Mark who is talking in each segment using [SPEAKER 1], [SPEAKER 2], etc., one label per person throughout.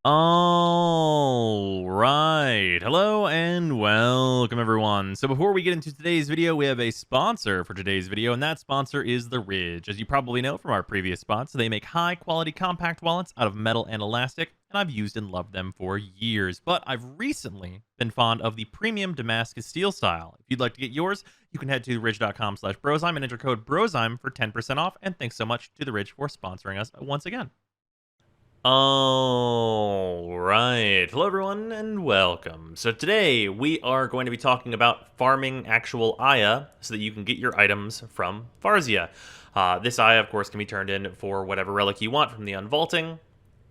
[SPEAKER 1] All right. Hello and welcome, everyone. So before we get into today's video, we have a sponsor for today's video, and that sponsor is The Ridge. As you probably know from our previous spots, they make high-quality compact wallets out of metal and elastic, and I've used and loved them for years. But I've recently been fond of the premium Damascus steel style. If you'd like to get yours, you can head to ridge.com/Brozime and enter code Brozime for 10% off. And thanks so much to The Ridge for sponsoring us once again. All right. Hello, everyone, and welcome. So today we are going to be talking about farming actual Aya so that you can get your items from Farzia. This Aya, of course, can be turned in for whatever relic you want from the unvaulting,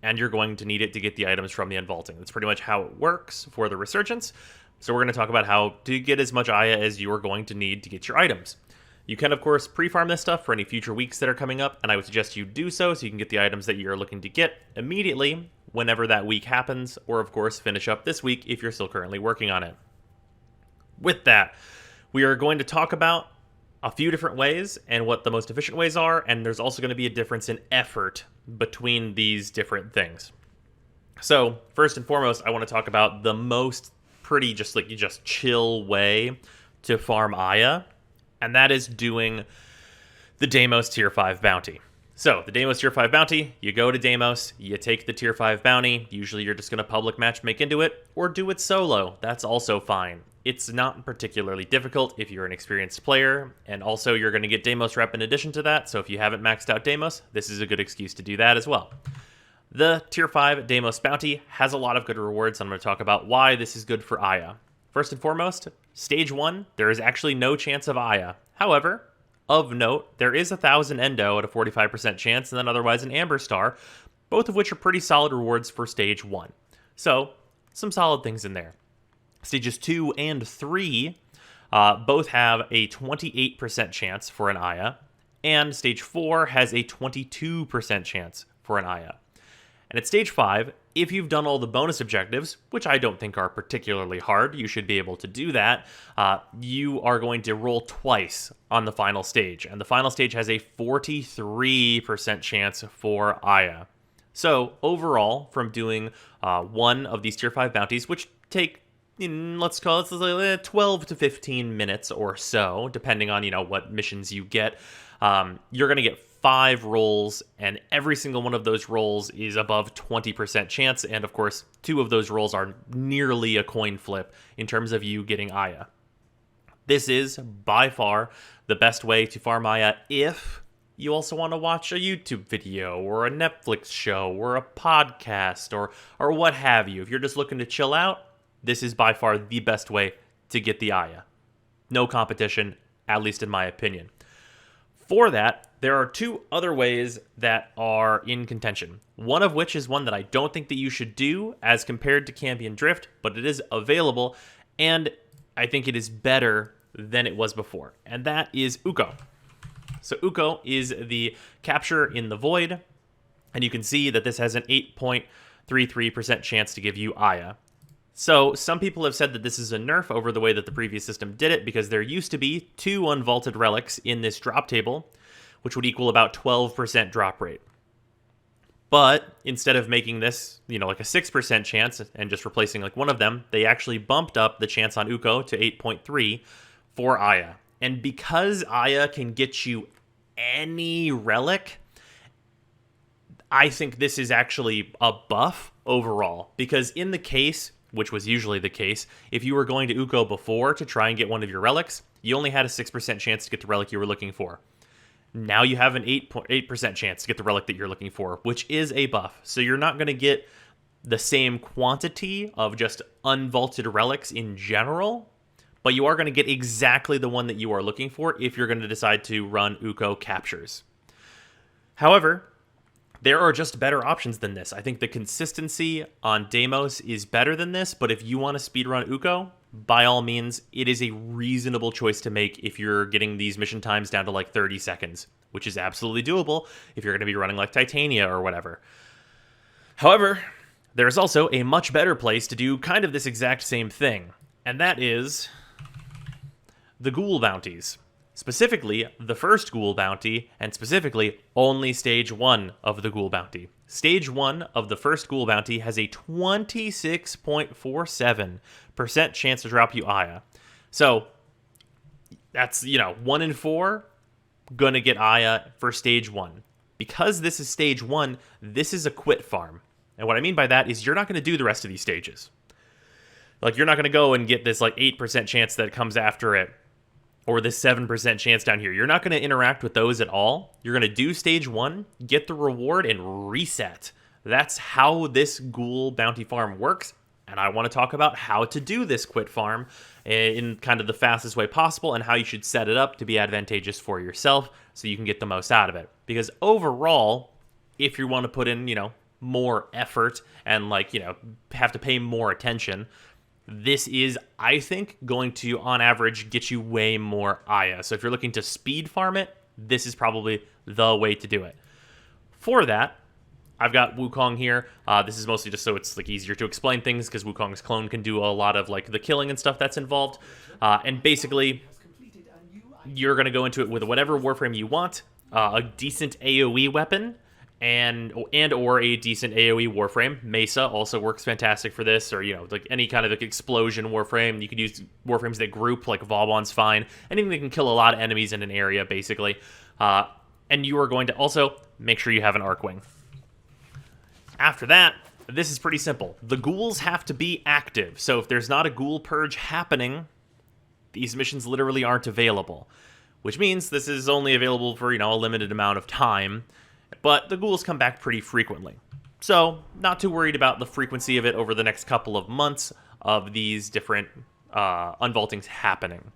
[SPEAKER 1] and you're going to need it to get the items from the unvaulting. That's pretty much how it works for the Resurgence. So we're going to talk about how to get as much Aya as you're going to need to get your items. You can, of course, pre-farm this stuff for any future weeks that are coming up, and I would suggest you do so you can get the items that you're looking to get immediately whenever that week happens, or, of course, finish up this week if you're still currently working on it. With that, we are going to talk about a few different ways and what the most efficient ways are, and there's also going to be a difference in effort between these different things. So, first and foremost, I want to talk about the most pretty just chill way to farm Aya, and that is doing the Deimos Tier 5 bounty. So, the Deimos Tier 5 bounty, you go to Deimos, you take the Tier 5 bounty, usually you're just going to public matchmake into it, or do it solo, that's also fine. It's not particularly difficult if you're an experienced player, and also you're going to get Deimos rep in addition to that, so if you haven't maxed out Deimos, this is a good excuse to do that as well. The Tier 5 Deimos bounty has a lot of good rewards, and I'm going to talk about why this is good for Aya. First and foremost, Stage 1, there is actually no chance of Aya. However, of note, there is 1,000 Endo at a 45% chance, and then otherwise an Amber Star, both of which are pretty solid rewards for Stage 1. So, some solid things in there. Stages 2 and 3 both have a 28% chance for an Aya, and Stage 4 has a 22% chance for an Aya. And at Stage 5, if you've done all the bonus objectives, which I don't think are particularly hard, you should be able to do that, you are going to roll twice on the final stage. And the final stage has a 43% chance for Aya. So overall, from doing one of these Tier 5 bounties, which take, let's call it 12 to 15 minutes or so, depending on, what missions you get, you're going to get 5 rolls, and every single one of those rolls is above 20% chance, and of course, 2 of those rolls are nearly a coin flip in terms of you getting Aya. This is, by far, the best way to farm Aya if you also want to watch a YouTube video, or a Netflix show, or a podcast, or what have you. If you're just looking to chill out, this is by far the best way to get the Aya. No competition, at least in my opinion. For that, there are 2 other ways that are in contention. One of which is one that I don't think that you should do as compared to Cambion Drift, but it is available, and I think it is better than it was before, and that is Uko. So Uko is the capture in the void, and you can see that this has an 8.33% chance to give you Aya. So, some people have said that this is a nerf over the way that the previous system did it, because there used to be 2 unvaulted relics in this drop table, which would equal about 12% drop rate. But instead of making this, like a 6% chance and just replacing like one of them, they actually bumped up the chance on Uko to 8.3 for Aya. And because Aya can get you any relic, I think this is actually a buff overall, because in the case, which was usually the case, if you were going to Uko before to try and get one of your relics, you only had a 6% chance to get the relic you were looking for. Now you have an 8% chance to get the relic that you're looking for, which is a buff. So you're not going to get the same quantity of just unvaulted relics in general, but you are going to get exactly the one that you are looking for if you're going to decide to run Uko captures. However, there are just better options than this. I think the consistency on Deimos is better than this, but if you want to speedrun Uko, by all means, it is a reasonable choice to make if you're getting these mission times down to like 30 seconds, which is absolutely doable if you're going to be running like Titania or whatever. However, there's also a much better place to do kind of this exact same thing, and that is the Ghoul bounties. Specifically, the first Ghoul bounty, and specifically only Stage 1 of the Ghoul bounty. Stage 1 of the first Ghoul bounty has a 26.47% chance to drop you Aya. So that's, 1 in 4 gonna get Aya for stage 1. Because this is stage 1, this is a quit farm. And what I mean by that is you're not going to do the rest of these stages. Like, you're not going to go and get this, 8% chance that comes after it, or this 7% chance down here. You're not going to interact with those at all. You're going to do stage 1, get the reward, and reset. That's how this Ghoul bounty farm works, and I want to talk about how to do this quit farm in kind of the fastest way possible, and how you should set it up to be advantageous for yourself so you can get the most out of it. Because overall, if you want to put in, more effort and have to pay more attention, this is, I think, going to on average get you way more Aya. So if you're looking to speed farm it, this is probably the way to do it. For that, I've got Wukong here. This is mostly just so it's easier to explain things, because Wukong's clone can do a lot of the killing and stuff that's involved. And basically, you're going to go into it with whatever Warframe you want, a decent AoE weapon, and or a decent AoE Warframe. Mesa also works fantastic for this, or any kind of explosion Warframe. You could use Warframes that group, like Vauban's fine. Anything that can kill a lot of enemies in an area, basically. And you are going to also make sure you have an Arcwing. After that, this is pretty simple. The ghouls have to be active, so if there's not a ghoul purge happening, these missions literally aren't available. Which means this is only available for, a limited amount of time, but the ghouls come back pretty frequently. So, not too worried about the frequency of it over the next couple of months of these different unvaultings happening.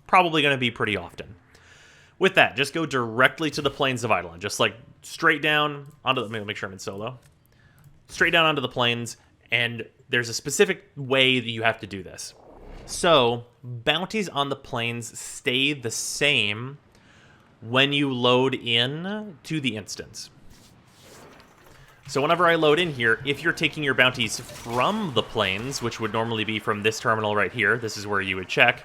[SPEAKER 1] Probably going to be pretty often. With that, just go directly to the Plains of Eidolon. Just straight down onto the... Make sure I'm in solo. Straight down onto the plains, and there's a specific way that you have to do this. So, bounties on the plains stay the same when you load in to the instance. So whenever I load in here, if you're taking your bounties from the plains, which would normally be from this terminal right here, this is where you would check,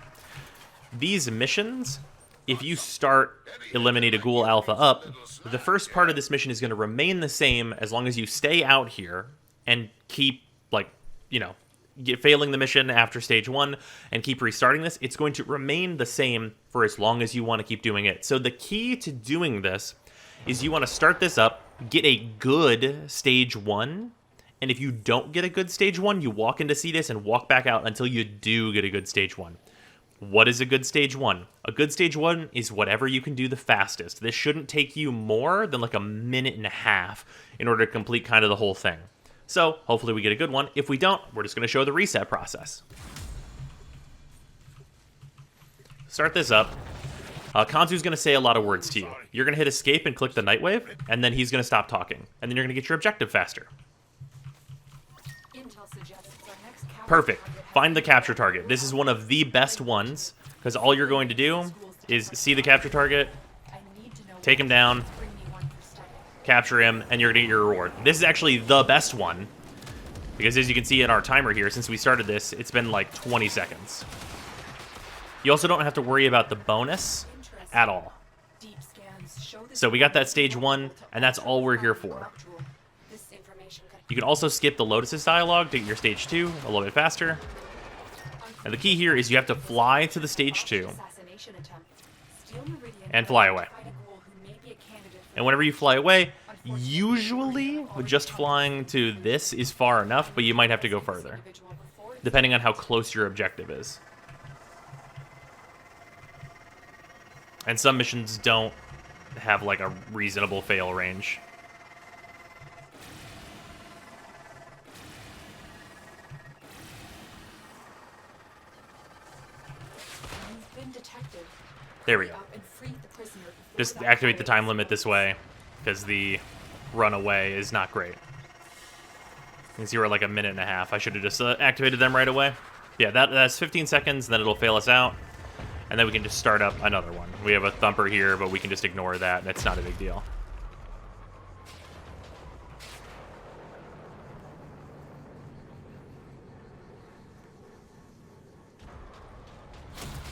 [SPEAKER 1] these missions, if you start Eliminate a Ghoul Alpha up, the first part of this mission is going to remain the same as long as you stay out here and keep, failing the mission after stage 1 and keep restarting this. It's going to remain the same for as long as you want to keep doing it. So the key to doing this is you want to start this up, get a good stage 1, and if you don't get a good stage 1, you walk into Cetus and walk back out until you do get a good stage 1. What is a good stage 1? A good stage 1 is whatever you can do the fastest. This shouldn't take you more than a minute and a half in order to complete kind of the whole thing. So, hopefully we get a good one. If we don't, we're just going to show the reset process. Start this up. Kanzu's going to say a lot of words to you. You're going to hit escape and click the Nightwave, and then he's going to stop talking. And then you're going to get your objective faster. Perfect. Find the capture target. This is one of the best ones, because all you're going to do is see the capture target, take him down, capture him, and you're going to get your reward. This is actually the best one, because as you can see in our timer here, since we started this, it's been 20 seconds. You also don't have to worry about the bonus at all. So we got that stage 1, and that's all we're here for. You can also skip the Lotus's dialogue to get your stage 2 a little bit faster. And the key here is you have to fly to the stage 2 and fly away. And whenever you fly away, usually just flying to this is far enough, but you might have to go further, depending on how close your objective is. And some missions don't have a reasonable fail range. There we go. Just activate the time limit this way, because the runaway is not great. You can see we're a minute and a half. I should have just activated them right away. Yeah, that's 15 seconds, then it'll fail us out. And then we can just start up another one. We have a thumper here, but we can just ignore that. That's not a big deal.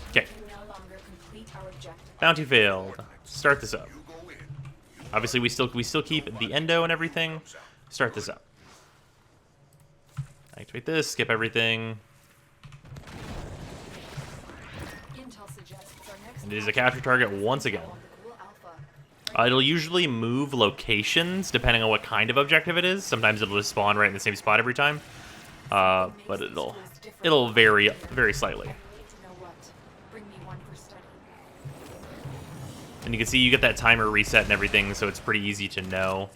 [SPEAKER 1] Okay. Bounty failed. Start this up. Obviously, we still keep the endo and everything, start this up. Activate this, skip everything. And it is a capture target once again. It'll usually move locations depending on what kind of objective it is. Sometimes it'll just spawn right in the same spot every time. But it'll vary very slightly. And you can see you get that timer reset and everything, so it's pretty easy to know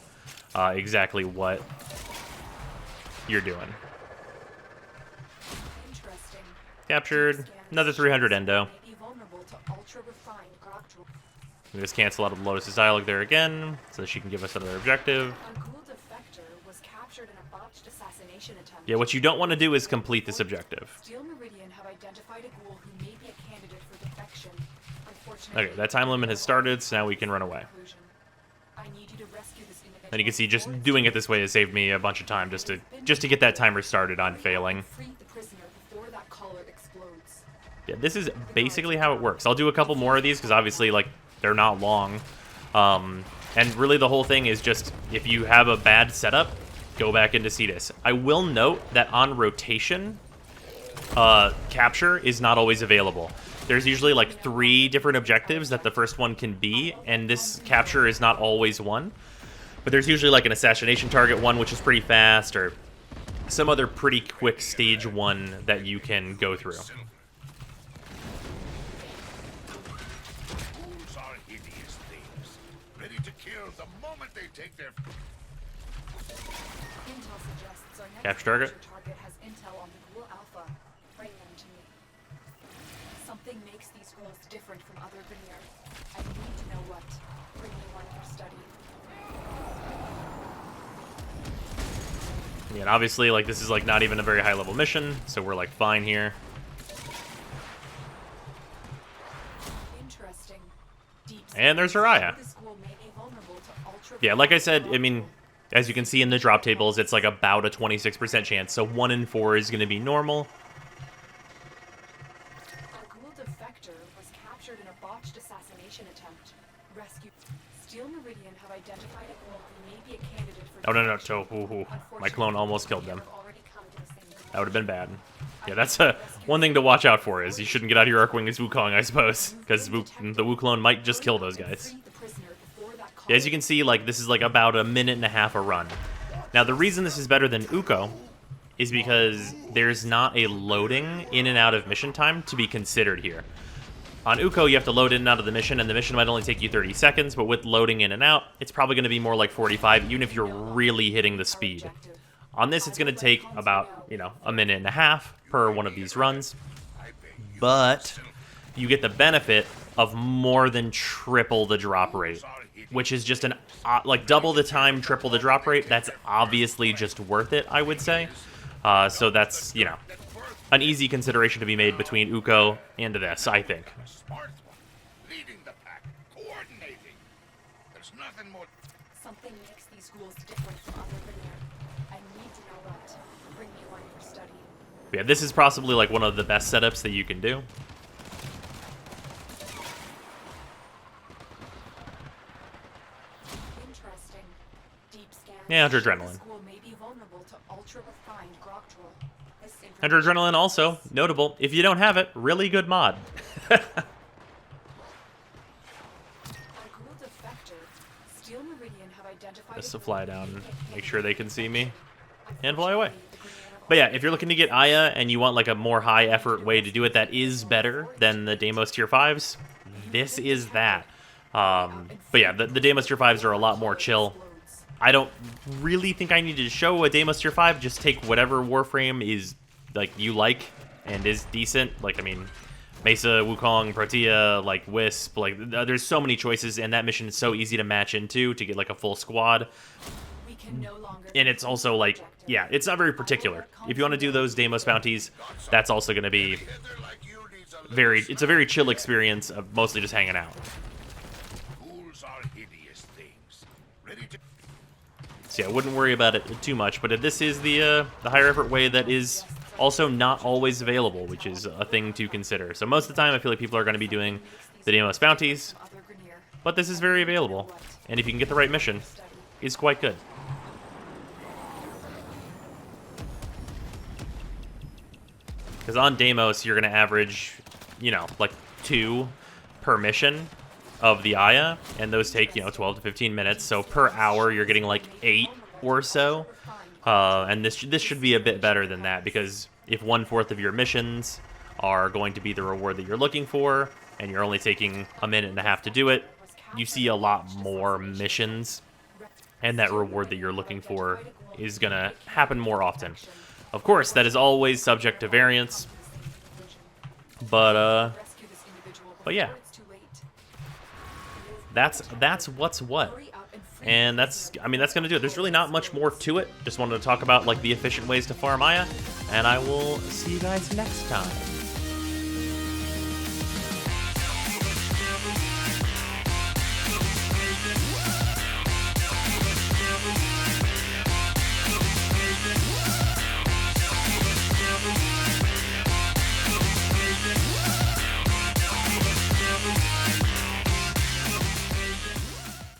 [SPEAKER 1] exactly what you're doing. Captured. Another 300 endo. We just cancel out of the Lotus's dialogue there again, so that she can give us another objective. Yeah, what you don't want to do is complete this objective. Okay, that time limit has started, so now we can run away. And you can see just doing it this way has saved me a bunch of time just to get that timer started on failing. Yeah, this is basically how it works. I'll do a couple more of these because obviously, like, they're not long. And really the whole thing is just, if you have a bad setup, go back into Cetus. I will note that on rotation, capture is not always available. There's usually like 3 different objectives that the first one can be, and this capture is not always one. But there's usually like an assassination target one, which is pretty fast, or some other pretty quick stage one that you can go through. Capture target.
[SPEAKER 2] Something makes these ghouls different from other veneer. I need to know what. Bring me one for study.
[SPEAKER 1] Yeah, and obviously, like, this is like not even a very high level mission, so we're like fine here.
[SPEAKER 2] Interesting.
[SPEAKER 1] And there's Raya. Yeah, like I said, I mean, as you can see in the drop tables, it's like about a 26% chance, so 1 in 4 is going to be normal.
[SPEAKER 2] A Ghoul defector was captured in a botched assassination attempt. Rescue. Steel Meridian have identified a Ghoul who may be a candidate for...
[SPEAKER 1] Oh, no. My clone almost killed them. That would have been bad. Yeah, that's one thing to watch out for, is you shouldn't get out of your Archwing as Wukong, I suppose, because the Wu clone might just kill those guys. As you can see, like, this is like about 1.5 minutes a run. Now, the reason this is better than Uko is because there's not a loading in and out of mission time to be considered here. On Uko, you have to load in and out of the mission, and the mission might only take you 30 seconds, but with loading in and out, it's probably going to be more like 45, even if you're really hitting the speed. On this, it's going to take about, 1.5 minutes per one of these runs, but you get the benefit of more than triple the drop rate, which is just like double the time, triple the drop rate. That's obviously just worth it, I would say. So that's, an easy consideration to be made between Uko and this, I think.
[SPEAKER 2] Something makes these ghouls different from other veneer. I need to know what. Bring me one for study.
[SPEAKER 1] Yeah, this is possibly like one of the best setups that you can do.
[SPEAKER 2] Interesting. Deep scan.
[SPEAKER 1] Yeah, adrenaline.
[SPEAKER 2] This ghoul may be vulnerable to ultra-refined Groctrol.
[SPEAKER 1] And adrenaline also, notable, if you don't have it, really good mod. Just to fly down, make sure they can see me, and fly away. But yeah, if you're looking to get Aya and you want like a more high effort way to do it that is better than the Deimos tier 5s, this is that. But yeah, the Deimos tier 5s are a lot more chill. I don't really think I need to show a Deimos tier 5, just take whatever Warframe is like you like and is decent. Like, I mean, Mesa, Wukong, Protea, like Wisp, like there's so many choices, and that mission is so easy to match into to get like a full squad. And it's also like, yeah, it's not very particular. If you want to do those Deimos bounties, that's also going to be it's a very chill experience of mostly just hanging out. So yeah, I wouldn't worry about it too much, but this is the higher effort way that is also not always available, which is a thing to consider. So most of the time, I feel like people are going to be doing the Deimos bounties, but this is very available, and if you can get the right mission, it's quite good. Because on Deimos, you're going to average, you know, like 2 per mission of the Aya, and those take, you know, 12 to 15 minutes. So per hour, you're getting like 8 or so. And this should be a bit better than that, because if 1/4 of your missions are going to be the reward that you're looking for, and you're only taking a minute and a half to do it, you see a lot more missions, and that reward that you're looking for is going to happen more often. Of course, that is always subject to variance, but yeah, that's what's what. And that's going to do it. There's really not much more to it. Just wanted to talk about like the efficient ways to farm Aya, and I will see you guys next time.